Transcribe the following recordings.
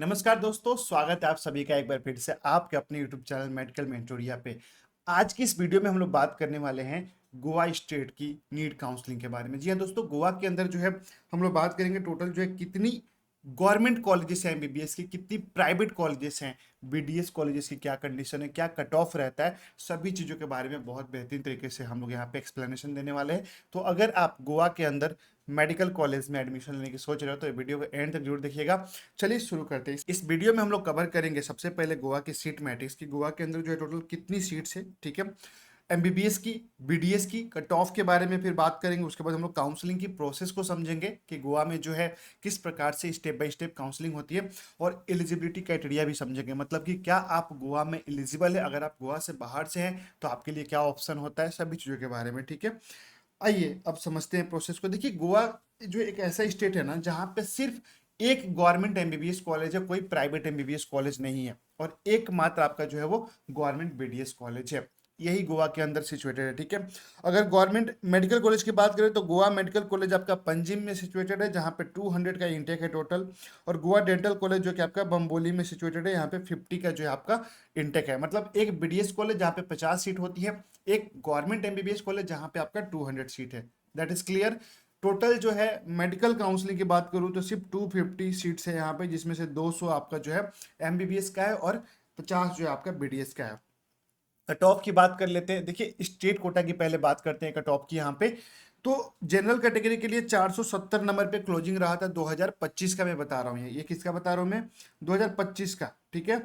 नमस्कार दोस्तों, स्वागत है आप सभी का एक बार फिर से आपके अपने यूट्यूब चैनल मेडिकल मेंटोरिया पे। आज की इस वीडियो में हम लोग बात करने वाले हैं गोवा स्टेट की नीट काउंसलिंग के बारे में। जी हाँ दोस्तों, गोवा के अंदर जो है हम लोग बात करेंगे टोटल जो है कितनी गवर्नमेंट कॉलेजेस हैं एमबीबीएस की, कितनी प्राइवेट कॉलेजेस हैं, बीडीएस कॉलेजेस की क्या कंडीशन है, क्या कट ऑफ रहता है, सभी चीज़ों के बारे में बहुत बेहतरीन तरीके से हम लोग यहाँ पे एक्सप्लेनेशन देने वाले हैं। तो अगर आप गोवा के अंदर मेडिकल कॉलेज में एडमिशन लेने की सोच रहे हो तो ये वीडियो को एंड तक जरूर देखिएगा। चलिए शुरू करते हैं। इस वीडियो में हम लोग कवर करेंगे सबसे पहले गोवा की सीट मैट्रिक्स की, गोवा के अंदर जो है टोटल कितनी सीट्स है, ठीक है, एमबीबीएस की, बीडीएस की कट ऑफ के बारे में फिर बात करेंगे। उसके बाद हम लोग काउंसलिंग की प्रोसेस को समझेंगे कि गोवा में जो है किस प्रकार से स्टेप बाय स्टेप काउंसलिंग होती है, और एलिजिबिलिटी क्राइटेरिया भी समझेंगे, मतलब कि क्या आप गोवा में एलिजिबल है, अगर आप गोवा से बाहर से हैं तो आपके लिए क्या ऑप्शन होता है, सभी चीज़ों के बारे में। ठीक है, आइए अब समझते हैं प्रोसेस को। देखिए, गोवा जो एक ऐसा स्टेट है ना जहाँ पे सिर्फ एक गवर्नमेंट एमबीबीएस कॉलेज है, कोई प्राइवेट एमबीबीएस कॉलेज नहीं है, और एकमात्र आपका जो है वो गवर्नमेंट बीडीएस कॉलेज है, यही गोवा के अंदर सिचुएटेड है। ठीक है, अगर गवर्नमेंट मेडिकल कॉलेज की बात करें तो गोवा मेडिकल कॉलेज आपका पंजिम में सिचुएटेड है, जहाँ पे 200 का इंटेक है टोटल। और गोवा डेंटल कॉलेज जो कि आपका बम्बोली में सिचुएटेड है, यहाँ पे 50 का जो है आपका इंटेक है। मतलब एक बीडीएस कॉलेज जहाँ पे 50 सीट होती है, एक गवर्नमेंट एमबीबीएस कॉलेज जहाँ पे आपका 200 सीट है। That is clear. टोटल जो है मेडिकल काउंसलिंग की बात करूँ तो सिर्फ 250 सीट्स है यहाँ पे, जिसमें से 200 आपका जो है एमबीबीएस का है और 50 जो है आपका बीडीएस का है। कट ऑफ की बात कर लेते हैं। देखिए, स्टेट कोटा की पहले बात करते हैं कट ऑफ की यहाँ पे। तो जनरल कैटेगरी के लिए 470 नंबर पे क्लोजिंग रहा था 2025 का, मैं बता रहा हूँ, ये किसका बता रहा हूँ मैं, 2025 का। ठीक है,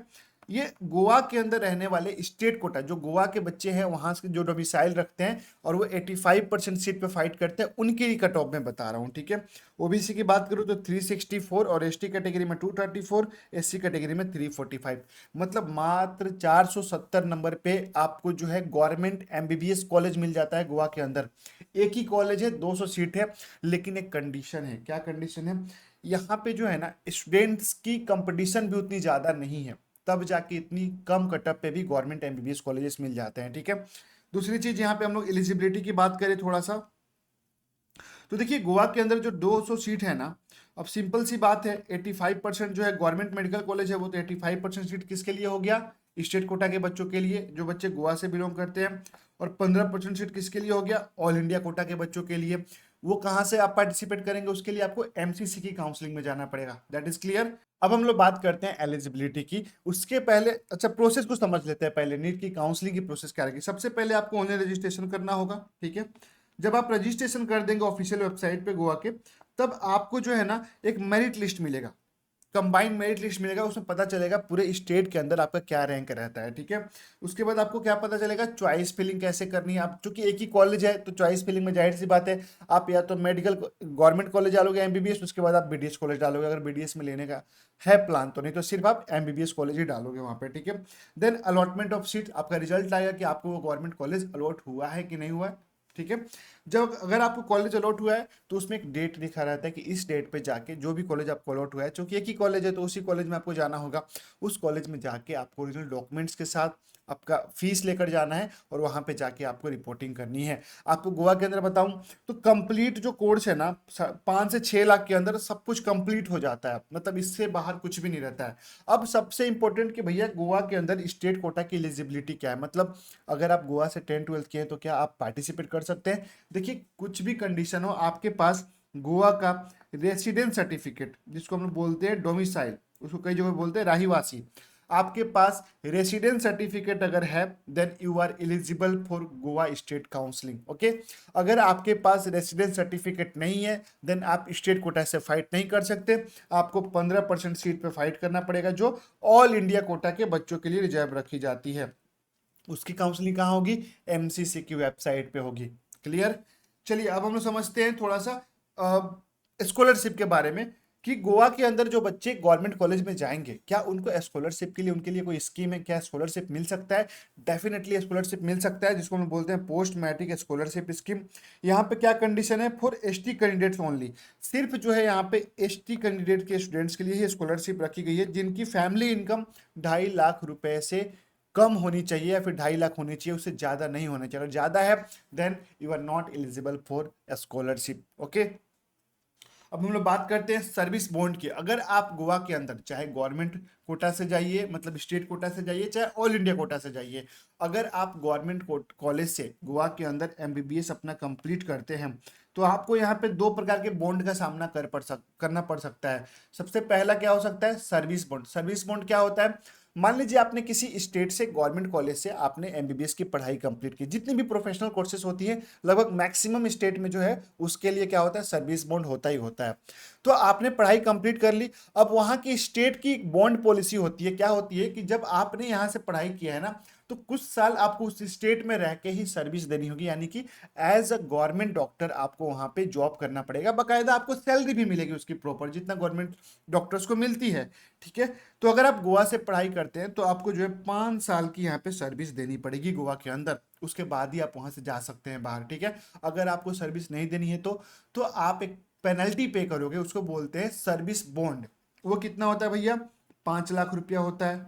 ये गोवा के अंदर रहने वाले स्टेट कोटा, जो गोवा के बच्चे हैं वहां से जो डोमिसाइल रखते हैं और वो 85% सीट पे फाइट करते हैं, उनके ही कट ऑफ में बता रहा हूँ। ठीक है, ओबीसी की बात करूँ तो 364 और एसटी कैटेगरी में 234, एससी कैटेगरी में 345। मतलब मात्र 470 नंबर पे आपको जो है गवर्नमेंट एमबीबीएस कॉलेज मिल जाता है गोवा के अंदर। एक ही कॉलेज है, 200 सीट है, लेकिन एक कंडीशन है। क्या कंडीशन है? यहाँ पे जो है ना स्टूडेंट्स की कंपटीशन भी उतनी ज़्यादा नहीं है, तब जाके इतनी कम कटअप पे भी गवर्नमेंट एमबीबीएस कॉलेजेस मिल जाते हैं। ठीक है, दूसरी चीज यहाँ पे हम लोग एलिजिबिलिटी की बात करें थोड़ा सा, तो देखिए गोवा के अंदर जो 200 सीट है ना, अब सिंपल सी बात है, 85% जो है गवर्नमेंट मेडिकल कॉलेज है, वो तो 85% सीट किसके लिए हो गया? स्टेट कोटा के बच्चों के लिए, जो बच्चे गोवा से बिलोंग करते हैं। और 15% सीट किसके लिए हो गया? ऑल इंडिया कोटा के बच्चों के लिए। वो कहाँ से आप पार्टिसिपेट करेंगे? उसके लिए आपको एमसीसी की काउंसलिंग में जाना पड़ेगा। That is clear. अब हम लोग बात करते हैं एलिजिबिलिटी की। उसके पहले अच्छा प्रोसेस को समझ लेते हैं। पहले नीट की काउंसलिंग की प्रोसेस क्या रहेगी? सबसे पहले आपको ऑनलाइन रजिस्ट्रेशन करना होगा। ठीक है, जब आप रजिस्ट्रेशन कर देंगे ऑफिशियल वेबसाइट पे गोवा के, तब आपको जो है ना एक मेरिट लिस्ट मिलेगा, कंबाइंड मेरिट लिस्ट मिलेगा। उसमें पता चलेगा पूरे स्टेट के अंदर आपका क्या रैंक रहता है। ठीक है, उसके बाद आपको क्या पता चलेगा? चॉइस फिलिंग कैसे करनी है। आप चूंकि एक ही कॉलेज है तो चॉइस फिलिंग में जाहिर सी बात है, आप या तो मेडिकल गवर्नमेंट कॉलेज डालोगे एमबीबीएस, उसके बाद आप बीडीएस कॉलेज डालोगे, अगर बीडीएस में लेने का है प्लान तो, नहीं तो सिर्फ आप एमबीबीएस कॉलेज ही डालोगे वहाँ पे। ठीक है, देन अलॉटमेंट ऑफ सीट, आपका रिजल्ट आएगा कि आपको वो गवर्नमेंट कॉलेज अलॉट हुआ है कि नहीं हुआ है। ठीक है, जब अगर आपको कॉलेज अलॉट हुआ है तो उसमें एक डेट लिखा रहता है कि इस डेट पे जाके जो भी कॉलेज आपको अलॉट हुआ है, क्योंकि एक ही कॉलेज है तो उसी कॉलेज में आपको जाना होगा। उस कॉलेज में जाके आपको ओरिजिनल डॉक्यूमेंट्स के साथ आपका फीस लेकर जाना है और वहाँ पे जाके आपको रिपोर्टिंग करनी है। आपको गोवा के अंदर बताऊं तो कंप्लीट जो कोर्स है ना, 5 से 6 लाख के अंदर सब कुछ कंप्लीट हो जाता है, मतलब इससे बाहर कुछ भी नहीं रहता है। अब सबसे इंपॉर्टेंट कि भैया गोवा के अंदर स्टेट कोटा की एलिजिबिलिटी क्या है, मतलब अगर आप गोवा से 10-12 किए हैं तो क्या आप पार्टिसिपेट कर सकते हैं? देखिए, कुछ भी कंडीशन हो, आपके पास गोवा का रेसिडेंस सर्टिफिकेट, जिसको हम लोग बोलते हैं डोमिसाइल, उसको कई जगह बोलते हैं रहिवासी, आपके पास रेसिडेंस सर्टिफिकेट अगर है, then you are eligible for Goa state counselling. Okay, अगर आपके पास रेसिडेंस सर्टिफिकेट नहीं है, देन आप स्टेट कोटा से फाइट नहीं कर सकते। आपको 15% सीट पे फाइट करना पड़ेगा, जो ऑल इंडिया कोटा के बच्चों के लिए रिजर्व रखी जाती है। उसकी काउंसलिंग कहाँ होगी? एमसीसी की वेबसाइट पे होगी। क्लियर। चलिए अब हम लोग समझते हैं थोड़ा सा स्कॉलरशिप के बारे में, कि गोवा के अंदर जो बच्चे गवर्नमेंट कॉलेज में जाएंगे, क्या उनको स्कॉलरशिप के लिए उनके लिए कोई स्कीम है? क्या स्कॉलरशिप मिल सकता है? डेफिनेटली स्कॉलरशिप मिल सकता है, जिसको हम बोलते हैं पोस्ट मैट्रिक स्कॉलरशिप स्कीम। यहाँ पे क्या कंडीशन है? फॉर एसटी कैंडिडेट्स ओनली, सिर्फ जो है यहाँ पे एसटी कैंडिडेट के स्टूडेंट्स के लिए ही स्कॉलरशिप रखी गई है, जिनकी फैमिली इनकम 2.5 लाख रुपए से कम होनी चाहिए, या फिर 2.5 लाख होनी चाहिए, उससे ज्यादा नहीं होना चाहिए। अगर ज्यादा है then you are not eligible for scholarship. Okay, अब हम लोग बात करते हैं सर्विस बॉन्ड की। अगर आप गोवा के अंदर चाहे गवर्नमेंट कोटा से जाइए, मतलब स्टेट कोटा से जाइए, चाहे ऑल इंडिया कोटा से जाइए, अगर आप गवर्नमेंट कॉलेज से गोवा के अंदर एमबीबीएस अपना कंप्लीट करते हैं तो आपको यहाँ पे दो प्रकार के बॉन्ड का सामना करना पड़ सकता है। सबसे पहला क्या हो सकता है, सर्विस बॉन्ड। सर्विस बॉन्ड क्या होता है, मान लीजिए आपने किसी स्टेट से गवर्नमेंट कॉलेज से आपने एमबीबीएस की पढ़ाई कंप्लीट की, जितनी भी प्रोफेशनल कोर्सेज होती हैं लगभग मैक्सिमम स्टेट में जो है उसके लिए क्या होता है, सर्विस बॉन्ड होता ही होता है। तो आपने पढ़ाई कंप्लीट कर ली, अब वहां की स्टेट की बॉन्ड पॉलिसी होती है, क्या होती है कि जब आपने यहाँ से पढ़ाई किया है ना तो कुछ साल आपको उस स्टेट में रह के ही सर्विस देनी होगी, यानी कि एज अ गवर्नमेंट डॉक्टर आपको वहां पे जॉब करना पड़ेगा, बाकायदा आपको सैलरी भी मिलेगी उसकी प्रॉपर, जितना गवर्नमेंट डॉक्टर्स को मिलती है। ठीक है, तो अगर आप गोवा से पढ़ाई करते हैं तो आपको जो है 5 साल की यहाँ पे सर्विस देनी पड़ेगी गोवा के अंदर, उसके बाद ही आप वहां से जा सकते हैं बाहर। ठीक है, अगर आपको सर्विस नहीं देनी है तो आप एक पेनल्टी पे करोगे, उसको बोलते हैं सर्विस बॉन्ड। वो कितना होता है भैया, 5 लाख रुपया होता है।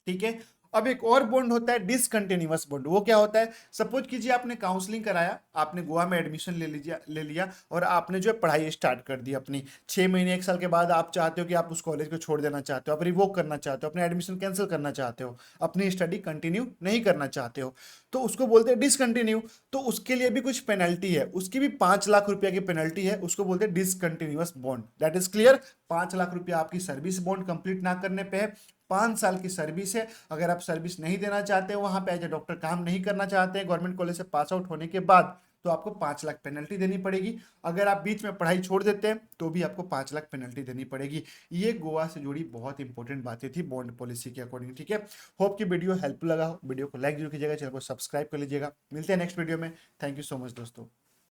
ठीक है, अब एक और बॉन्ड होता है डिसकंटिन्यूअस बॉन्ड। वो क्या होता है, सपोज कीजिए आपने काउंसलिंग कराया, आपने गोवा में एडमिशन ले लिया और आपने जो है पढ़ाई स्टार्ट कर दी अपनी। 6 महीने 1 साल के बाद आप चाहते हो कि आप उस कॉलेज को छोड़ देना चाहते हो, आप रिवोक करना चाहते हो, अपने एडमिशन कैंसिल करना चाहते हो, अपनी स्टडी कंटिन्यू नहीं करना चाहते हो, तो उसको बोलते हैं डिसकंटिन्यू। तो उसके लिए भी कुछ पेनल्टी है, उसकी भी 5 लाख रुपया की पेनल्टी है, उसको बोलते हैं discontinuous bond. That is clear. 5 lakh रुपया आपकी सर्विस बॉन्ड कंप्लीट ना करने पे है। 5 साल की सर्विस है, अगर आप सर्विस नहीं देना चाहते हो, वहां पे एज ए डॉक्टर काम नहीं करना चाहते हैं गवर्नमेंट कॉलेज से पास आउट होने के बाद, तो आपको 5 लाख पेनल्टी देनी पड़ेगी। अगर आप बीच में पढ़ाई छोड़ देते हैं तो भी आपको 5 लाख पेनल्टी देनी पड़ेगी। ये गोवा से जुड़ी बहुत इंपॉर्टेंट बातें थी बॉन्ड पॉलिसी के अकॉर्डिंग। ठीक है, होप कि वीडियो हेल्पफुल लगा हो, वीडियो को लाइक जरूर कीजिएगा, चैनल को सब्सक्राइब कर लीजिएगा। मिलते हैं नेक्स्ट वीडियो में। थैंक यू सो मच दोस्तों।